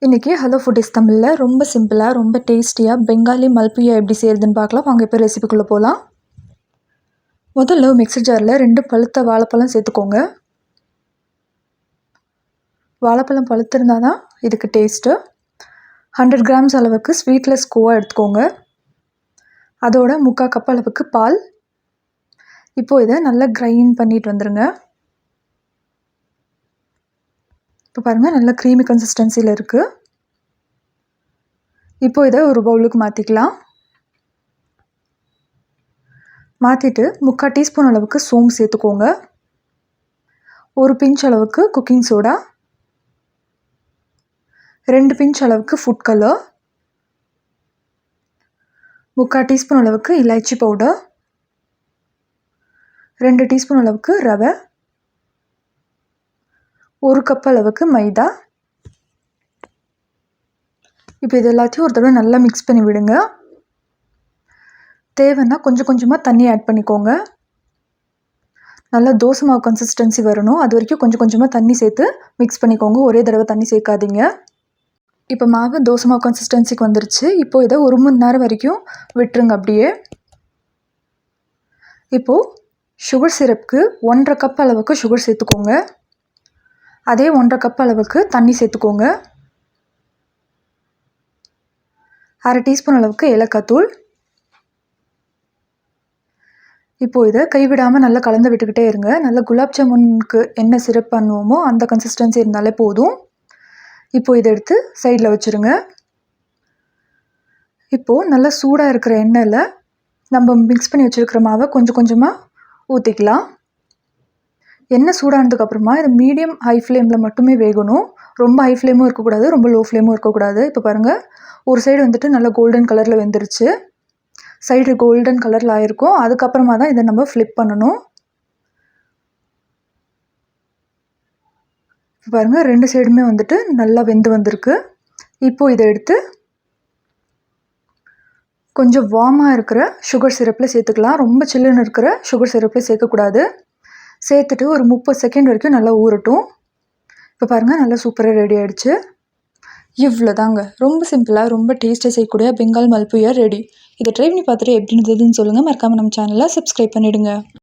இன்றைக்கி hello foodies தமிழில் ரொம்ப சிம்பிளாக ரொம்ப டேஸ்டியாக பெங்காலி மல்புயா எப்படி செய்கிறதுன்னு பார்க்கலாம். வாங்க இப்போ ரெசிபிக்குள்ளே போகலாம். முதல்ல மிக்ஸி ஜாரில் 2 பழுத்த வாழைப்பழம் சேர்த்துக்கோங்க. வாழைப்பழம் பழுத்திருந்தால் தான் இதுக்கு டேஸ்ட்டு. 100 கிராம்ஸ் அளவுக்கு ஸ்வீட்லெஸ் கோவா எடுத்துக்கோங்க. அதோட 3/4 கப் அளவுக்கு பால். இப்போது இதை நல்லா கிரைண்ட் பண்ணிட்டு வந்துடுங்க. இப்போ பாருங்கள், நல்லா க்ரீமி கன்சிஸ்டன்சியில் இருக்குது. இப்போது இதை ஒரு பவுலுக்கு மாற்றிக்கலாம். மாற்றிட்டு 3/4 டீஸ்பூன் அளவுக்கு சோம்பு சேர்த்துக்கோங்க. ஒரு பிஞ்ச் அளவுக்கு குக்கிங் சோடா, 2 பிஞ்ச் அளவுக்கு ஃபுட் கலர், 3/4 டீஸ்பூன் அளவுக்கு இலாய்ச்சி பவுடர், 2 டீஸ்பூன் அளவுக்கு ரவை, 1 கப் அளவுக்கு மைதா. இப்போ இது எல்லாத்தையும் ஒரு தடவை நல்லா மிக்ஸ் பண்ணி விடுங்க. தேவைன்னா கொஞ்சம் கொஞ்சமாக தண்ணி ஆட் பண்ணிக்கோங்க. நல்லா தோசை மாவு கன்சிஸ்டன்சி வரணும். அது வரைக்கும் கொஞ்சம் கொஞ்சமாக தண்ணி சேர்த்து மிக்ஸ் பண்ணிக்கோங்க. ஒரே தடவை தண்ணி சேர்க்காதீங்க. இப்போ மாவு தோசை மாவு கன்சிஸ்டன்சிக்கு வந்துருச்சு. இப்போது இதை 1 மணி நேரம் வரைக்கும் விட்டுருங்க அப்படியே. இப்போது சுகர் சிரப்புக்கு 1/2 கப் அளவுக்கு சுகர் சேர்த்துக்கோங்க. அதே 1/2 கப் அளவுக்கு தண்ணி சேர்த்துக்கோங்க. 1/2 டீஸ்பூன் அளவுக்கு ஏலக்காய் தூள். இப்போது இதை கைவிடாமல் நல்லா கலந்து விட்டுக்கிட்டே இருங்க. நல்லா குலாப் ஜாமுனுக்கு என்ன சிரப் பண்ணுவோமோ அந்த கன்சிஸ்டன்சி இருந்தாலே போதும். இப்போது இதை எடுத்து சைடில் வச்சுருங்க. இப்போது நல்லா சூடாக இருக்கிற எண்ணெயில் நம்ம மிக்ஸ் பண்ணி வச்சுருக்கிற மாவை கொஞ்சம் கொஞ்சமாக ஊற்றிக்கலாம். எண்ணெய் சூடானதுக்கப்புறமா இது மீடியம் ஹை ஃப்ளேமில் மட்டுமே வேகணும். ரொம்ப ஹை ஃப்ளேமும் இருக்கக்கூடாது, ரொம்ப லோ ஃப்ளேமும் இருக்கக்கூடாது. இப்போ பாருங்கள், ஒரு சைடு வந்துட்டு நல்லா கோல்டன் கலரில் வெந்துருச்சு. சைடு கோல்டன் கலரில் ஆகிருக்கும். அதுக்கப்புறமா தான் இதை நம்ம ஃப்ளிப் பண்ணணும். இப்போ பாருங்கள், 2 சைடுமே வந்துட்டு நல்லா வெந்து வந்திருக்கு. இப்போது இதை எடுத்து கொஞ்சம் வார்மாக இருக்கிற சுகர் சிரப்பில் சேர்த்துக்கலாம். ரொம்ப சில்லுன்னு இருக்கிற சுகர் சிரப்பில் சேர்க்கக்கூடாது. சேர்த்துட்டு ஒரு 30 செகண்ட் வரைக்கும் நல்லா ஊறட்டும். இப்போ பாருங்கள், நல்லா சூப்பராக ரெடி ஆகிடுச்சு. இவ்வளோ தாங்க, ரொம்ப சிம்பிளாக ரொம்ப டேஸ்ட்டாக செய்யக்கூடிய பெங்கால் மல்புயா ரெடி. இதை ட்ரை பண்ணி பார்த்துட்டு எப்படி இருந்ததுன்னு சொல்லுங்கள். மறக்காமல் நம்ம சேனலை சப்ஸ்கிரைப் பண்ணிவிடுங்க.